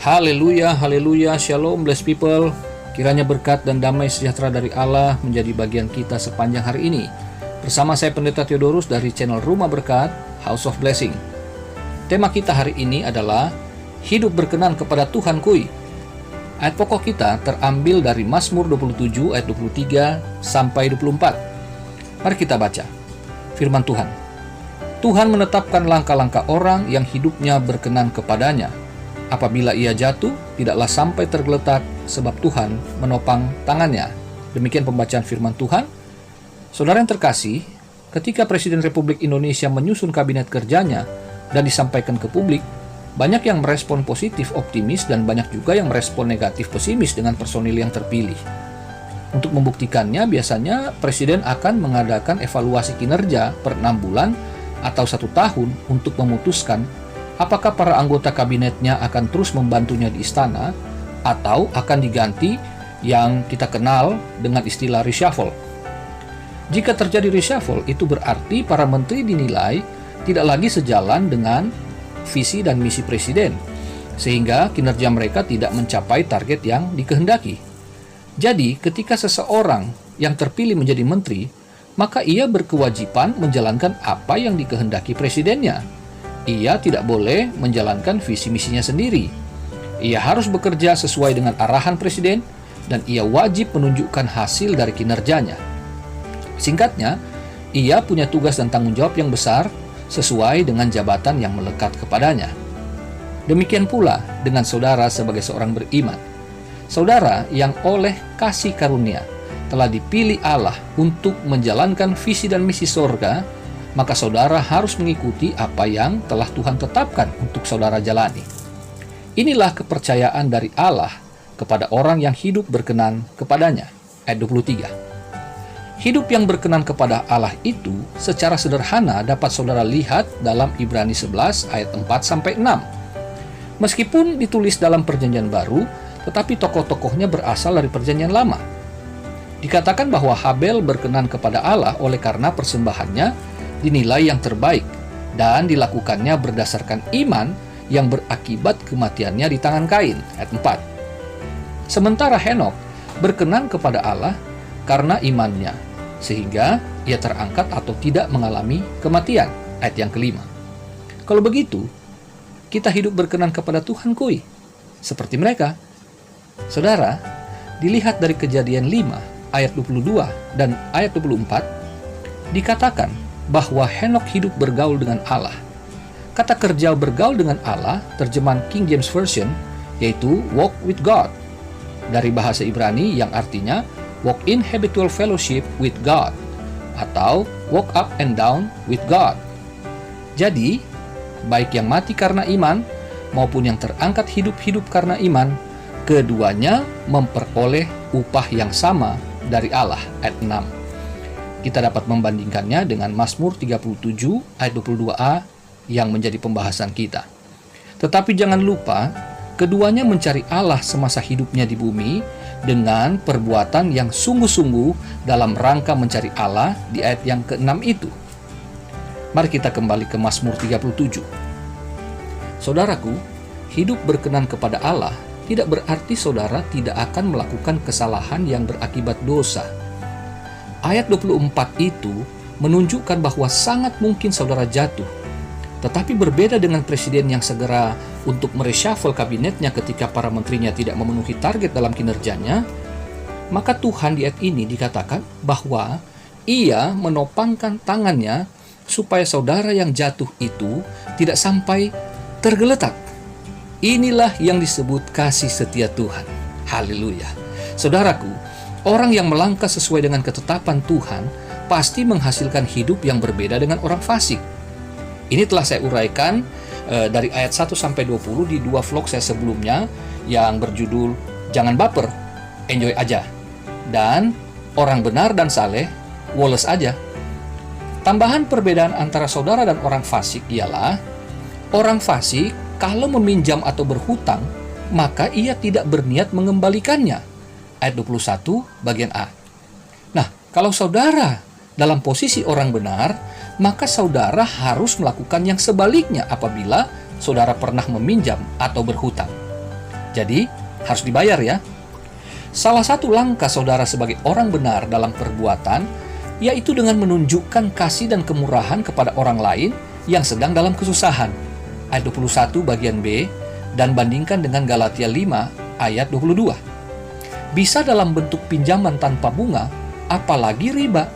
Haleluya, haleluya, shalom blessed people. Kiranya berkat dan damai sejahtera dari Allah menjadi bagian kita sepanjang hari ini. Bersama saya Pendeta Theodorus dari channel Rumah Berkat, House of Blessing. Tema kita hari ini adalah hidup berkenan kepada Tuhan Kui. Ayat pokok kita terambil dari Mazmur 27 ayat 23 sampai 24. Mari kita baca. Firman Tuhan. Tuhan menetapkan langkah-langkah orang yang hidupnya berkenan kepadanya. Apabila ia jatuh, tidaklah sampai tergeletak, sebab Tuhan menopang tangannya. Demikian pembacaan firman Tuhan. Saudara yang terkasih, ketika Presiden Republik Indonesia menyusun kabinet kerjanya dan disampaikan ke publik, banyak yang merespon positif optimis dan banyak juga yang merespon negatif pesimis dengan personil yang terpilih. Untuk membuktikannya, biasanya Presiden akan mengadakan evaluasi kinerja per 6 bulan atau 1 tahun untuk memutuskan apakah para anggota kabinetnya akan terus membantunya di istana atau akan diganti yang kita kenal dengan istilah reshuffle. Jika terjadi reshuffle, itu berarti para menteri dinilai tidak lagi sejalan dengan visi dan misi presiden, sehingga kinerja mereka tidak mencapai target yang dikehendaki. Jadi, ketika seseorang yang terpilih menjadi menteri, maka ia berkewajiban menjalankan apa yang dikehendaki presidennya. Ia tidak boleh menjalankan visi misinya sendiri. Ia harus bekerja sesuai dengan arahan presiden dan ia wajib menunjukkan hasil dari kinerjanya. Singkatnya, ia punya tugas dan tanggung jawab yang besar sesuai dengan jabatan yang melekat kepadanya. Demikian pula dengan saudara sebagai seorang beriman. Saudara yang oleh kasih karunia telah dipilih Allah untuk menjalankan visi dan misi surga, maka saudara harus mengikuti apa yang telah Tuhan tetapkan untuk saudara jalani. Inilah kepercayaan dari Allah kepada orang yang hidup berkenan kepadanya. Ayat 23. Hidup yang berkenan kepada Allah itu secara sederhana dapat saudara lihat dalam Ibrani 11 ayat 4-6. Meskipun ditulis dalam perjanjian baru, tetapi tokoh-tokohnya berasal dari perjanjian lama. Dikatakan bahwa Habel berkenan kepada Allah oleh karena persembahannya dinilai yang terbaik dan dilakukannya berdasarkan iman yang berakibat kematiannya di tangan Kain. Ayat 4. Sementara Henok berkenan kepada Allah karena imannya, sehingga ia terangkat atau tidak mengalami kematian. Ayat yang kelima. Kalau begitu, kita hidup berkenan kepada Tuhan Kui, seperti mereka. Saudara, dilihat dari Kejadian 5 ayat 22 dan ayat 24, dikatakan bahwa Henok hidup bergaul dengan Allah. Kata kerja bergaul dengan Allah, terjemahan King James Version, yaitu walk with God, dari bahasa Ibrani yang artinya walk in habitual fellowship with God, atau walk up and down with God. Jadi, baik yang mati karena iman, maupun yang terangkat hidup-hidup karena iman, keduanya memperoleh upah yang sama dari Allah. Ayat 6. Kita dapat membandingkannya dengan Mazmur 37 ayat 22a yang menjadi pembahasan kita. Tetapi jangan lupa, keduanya mencari Allah semasa hidupnya di bumi dengan perbuatan yang sungguh-sungguh dalam rangka mencari Allah di ayat yang ke-6 itu. Mari kita kembali ke Mazmur 37. Saudaraku, hidup berkenan kepada Allah tidak berarti saudara tidak akan melakukan kesalahan yang berakibat dosa. Ayat 24 itu menunjukkan bahwa sangat mungkin saudara jatuh. Tetapi berbeda dengan presiden yang segera untuk mereshuffle kabinetnya ketika para menterinya tidak memenuhi target dalam kinerjanya, maka Tuhan di ayat ini dikatakan bahwa ia menopangkan tangannya supaya saudara yang jatuh itu tidak sampai tergeletak. Inilah yang disebut kasih setia Tuhan. Haleluya. Saudaraku, orang yang melangkah sesuai dengan ketetapan Tuhan pasti menghasilkan hidup yang berbeda dengan orang fasik. Ini telah saya uraikan dari ayat 1-20 di 2 vlog saya sebelumnya yang berjudul Jangan Baper, Enjoy Aja, dan Orang Benar dan Saleh, Woles Aja. Tambahan perbedaan antara saudara dan orang fasik ialah orang fasik kalau meminjam atau berhutang, maka ia tidak berniat mengembalikannya. Ayat 21 bagian A. Nah, kalau saudara dalam posisi orang benar, maka saudara harus melakukan yang sebaliknya apabila saudara pernah meminjam atau berhutang. Jadi, harus dibayar ya. Salah satu langkah saudara sebagai orang benar dalam perbuatan, yaitu dengan menunjukkan kasih dan kemurahan kepada orang lain yang sedang dalam kesusahan. Ayat 21 bagian B, dan bandingkan dengan Galatia 5 ayat 22. Bisa dalam bentuk pinjaman tanpa bunga, apalagi riba,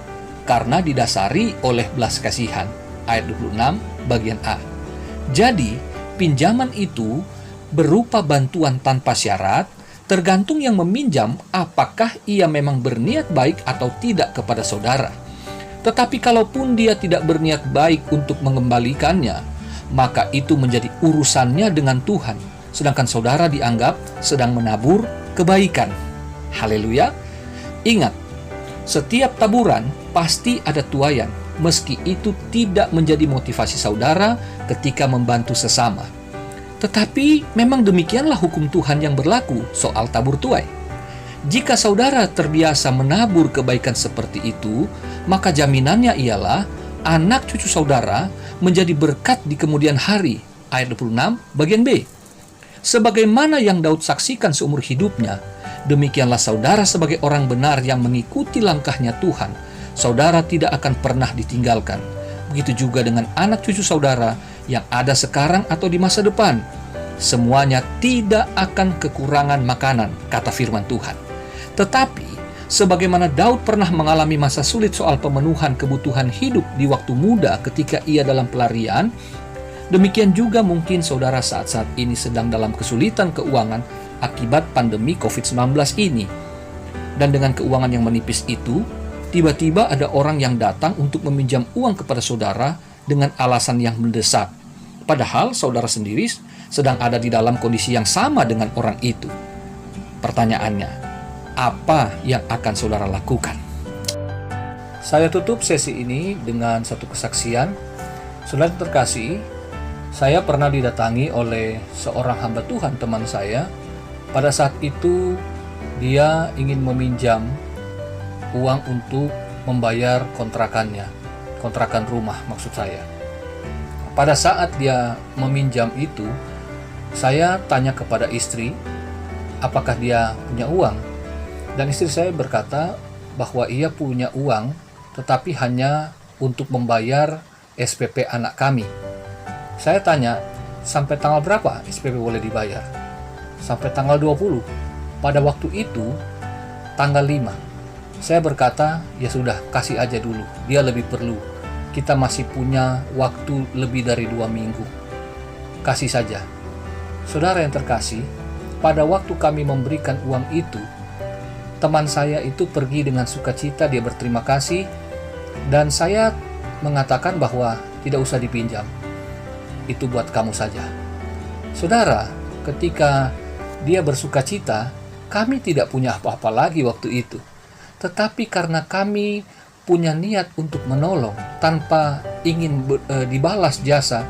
karena didasari oleh belas kasihan. Ayat 26 bagian A. Jadi, pinjaman itu berupa bantuan tanpa syarat, tergantung yang meminjam apakah ia memang berniat baik atau tidak kepada saudara. Tetapi kalaupun dia tidak berniat baik untuk mengembalikannya, maka itu menjadi urusannya dengan Tuhan, sedangkan saudara dianggap sedang menabur kebaikan. Haleluya. Ingat, setiap taburan pasti ada tuaian, meski itu tidak menjadi motivasi saudara ketika membantu sesama. Tetapi memang demikianlah hukum Tuhan yang berlaku soal tabur tuai. Jika saudara terbiasa menabur kebaikan seperti itu, maka jaminannya ialah anak cucu saudara menjadi berkat di kemudian hari. Ayat 26 bagian B. Sebagaimana yang Daud saksikan seumur hidupnya, demikianlah saudara sebagai orang benar yang mengikuti langkahnya Tuhan, saudara tidak akan pernah ditinggalkan. Begitu juga dengan anak cucu saudara yang ada sekarang atau di masa depan. Semuanya tidak akan kekurangan makanan, kata firman Tuhan. Tetapi, sebagaimana Daud pernah mengalami masa sulit soal pemenuhan kebutuhan hidup di waktu muda ketika ia dalam pelarian, demikian juga mungkin saudara saat-saat ini sedang dalam kesulitan keuangan akibat pandemi COVID-19 ini. Dan dengan keuangan yang menipis itu, tiba-tiba ada orang yang datang untuk meminjam uang kepada saudara dengan alasan yang mendesak. Padahal saudara sendiri sedang ada di dalam kondisi yang sama dengan orang itu. Pertanyaannya, apa yang akan saudara lakukan? Saya tutup sesi ini dengan satu kesaksian. Saudara terkasih, saya pernah didatangi oleh seorang hamba Tuhan, teman saya. Pada saat itu, dia ingin meminjam uang untuk membayar kontrakannya, kontrakan rumah maksud saya. Pada saat dia meminjam itu, saya tanya kepada istri, apakah dia punya uang? Dan istri saya berkata bahwa ia punya uang, tetapi hanya untuk membayar SPP anak kami. Saya tanya, sampai tanggal berapa SPP boleh dibayar? Sampai tanggal 20. Pada waktu itu, tanggal 5. Saya berkata, ya sudah, kasih aja dulu, dia lebih perlu. Kita masih punya waktu lebih dari 2 minggu. Kasih saja. Saudara yang terkasih, pada waktu kami memberikan uang itu, teman saya itu pergi dengan sukacita, dia berterima kasih, dan saya mengatakan bahwa tidak usah dipinjam. Itu buat kamu saja. Saudara, ketika dia bersukacita, kami tidak punya apa-apa lagi waktu itu. Tetapi karena kami punya niat untuk menolong tanpa ingin dibalas jasa,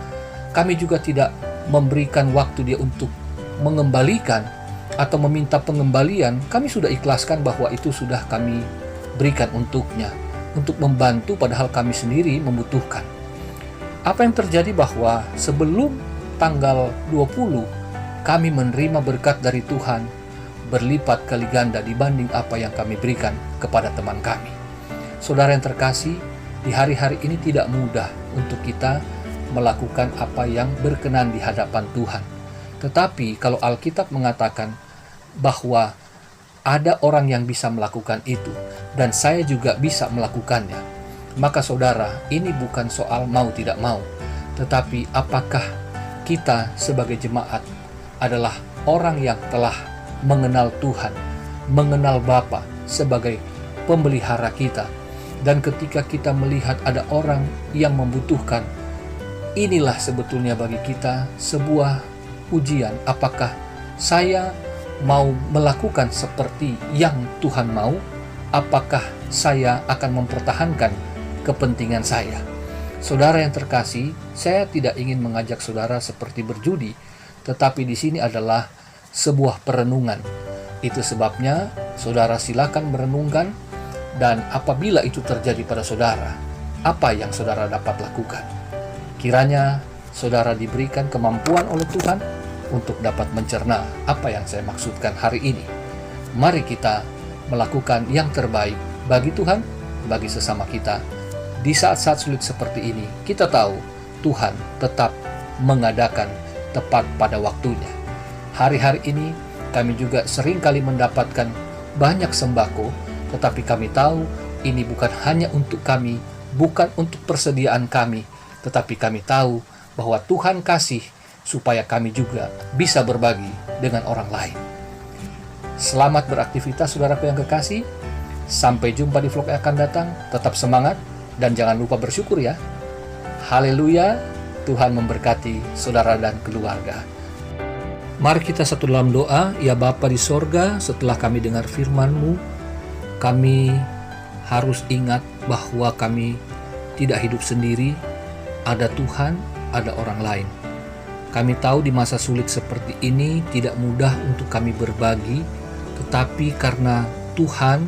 kami juga tidak memberikan waktu dia untuk mengembalikan atau meminta pengembalian. Kami sudah ikhlaskan bahwa itu sudah kami berikan untuknya, untuk membantu padahal kami sendiri membutuhkan. Apa yang terjadi bahwa sebelum tanggal 20 kami menerima berkat dari Tuhan berlipat kali ganda dibanding apa yang kami berikan kepada teman kami. Saudara yang terkasih, di hari-hari ini tidak mudah untuk kita melakukan apa yang berkenan di hadapan Tuhan. Tetapi kalau Alkitab mengatakan bahwa ada orang yang bisa melakukan itu, dan saya juga bisa melakukannya, maka saudara, ini bukan soal mau tidak mau, tetapi apakah kita sebagai jemaat adalah orang yang telah mengenal Tuhan, mengenal Bapa sebagai pemelihara kita. Dan ketika kita melihat ada orang yang membutuhkan, inilah sebetulnya bagi kita sebuah ujian. Apakah saya mau melakukan seperti yang Tuhan mau? Apakah saya akan mempertahankan kepentingan saya? Saudara yang terkasih, saya tidak ingin mengajak saudara seperti berjudi, tetapi di sini adalah sebuah perenungan. Itu sebabnya saudara silakan merenungkan, dan apabila itu terjadi pada saudara, apa yang saudara dapat lakukan? Kiranya saudara diberikan kemampuan oleh Tuhan untuk dapat mencerna apa yang saya maksudkan hari ini. Mari kita melakukan yang terbaik bagi Tuhan, bagi sesama kita. Di saat-saat sulit seperti ini, kita tahu Tuhan tetap mengadakan tepat pada waktunya. Hari-hari ini kami juga sering kali mendapatkan banyak sembako, tetapi kami tahu ini bukan hanya untuk kami, bukan untuk persediaan kami, tetapi kami tahu bahwa Tuhan kasih supaya kami juga bisa berbagi dengan orang lain. Selamat beraktivitas saudaraku yang kekasih. Sampai jumpa di vlog yang akan datang. Tetap semangat dan jangan lupa bersyukur ya. Haleluya, Tuhan memberkati saudara dan keluarga. Mari kita satu dalam doa. Ya Bapa di sorga, setelah kami dengar firman-Mu, kami harus ingat bahwa kami tidak hidup sendiri. Ada Tuhan, ada orang lain. Kami tahu di masa sulit seperti ini tidak mudah untuk kami berbagi, tetapi karena Tuhan,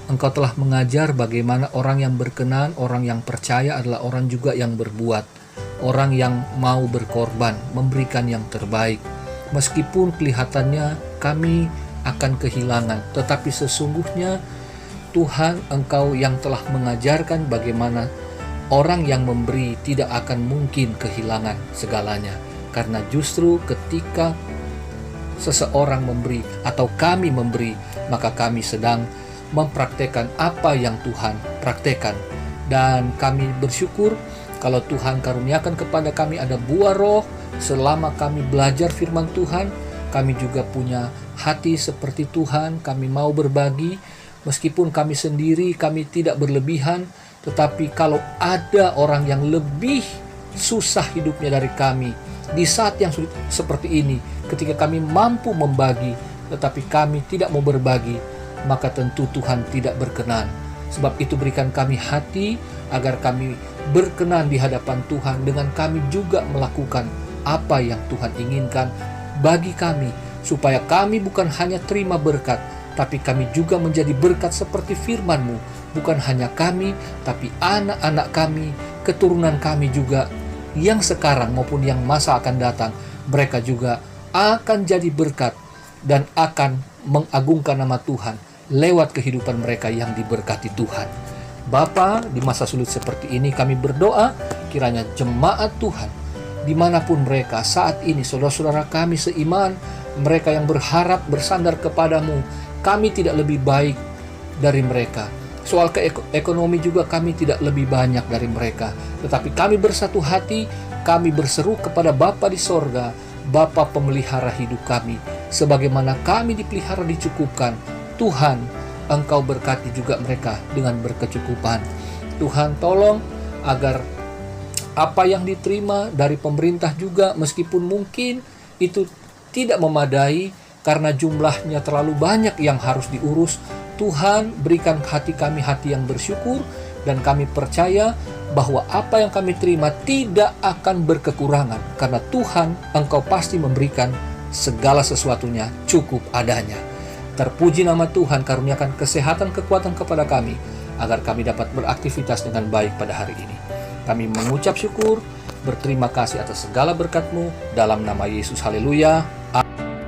Engkau telah mengajar bagaimana orang yang berkenan, orang yang percaya adalah orang juga yang berbuat, orang yang mau berkorban, memberikan yang terbaik. Meskipun kelihatannya kami akan kehilangan, tetapi sesungguhnya Tuhan, Engkau yang telah mengajarkan bagaimana orang yang memberi tidak akan mungkin kehilangan segalanya. Karena justru ketika seseorang memberi atau kami memberi, maka kami sedang mempraktekkan apa yang Tuhan praktekkan. Dan kami bersyukur kalau Tuhan karuniakan kepada kami ada buah roh. Selama kami belajar firman Tuhan, kami juga punya hati seperti Tuhan. Kami mau berbagi, meskipun kami sendiri, kami tidak berlebihan. Tetapi kalau ada orang yang lebih susah hidupnya dari kami, di saat yang sulit seperti ini, ketika kami mampu membagi, tetapi kami tidak mau berbagi, maka tentu Tuhan tidak berkenan. Sebab itu berikan kami hati agar kami berkenan di hadapan Tuhan dengan kami juga melakukan apa yang Tuhan inginkan bagi kami, supaya kami bukan hanya terima berkat, tapi kami juga menjadi berkat seperti firman-Mu. Bukan hanya kami, tapi anak-anak kami, keturunan kami juga, yang sekarang maupun yang masa akan datang, mereka juga akan jadi berkat dan akan mengagungkan nama Tuhan lewat kehidupan mereka yang diberkati Tuhan. Bapa, di masa sulit seperti ini kami berdoa, kiranya jemaat Tuhan dimanapun mereka saat ini, saudara-saudara kami seiman, mereka yang berharap bersandar kepadamu, kami tidak lebih baik dari mereka. Soal ekonomi juga kami tidak lebih banyak dari mereka, tetapi kami bersatu hati, kami berseru kepada Bapa di sorga, Bapa pemelihara hidup kami, sebagaimana kami dipelihara dicukupkan. Tuhan, Engkau berkati juga mereka dengan berkecukupan. Tuhan tolong agar apa yang diterima dari pemerintah juga, meskipun mungkin itu tidak memadai karena jumlahnya terlalu banyak yang harus diurus, Tuhan berikan hati kami hati yang bersyukur, dan kami percaya bahwa apa yang kami terima tidak akan berkekurangan, karena Tuhan, Engkau pasti memberikan segala sesuatunya cukup adanya. Terpuji nama Tuhan, karuniakan kesehatan kekuatan kepada kami, agar kami dapat beraktivitas dengan baik pada hari ini. Kami mengucap syukur, berterima kasih atas segala berkat-Mu, dalam nama Yesus, haleluya. Amin.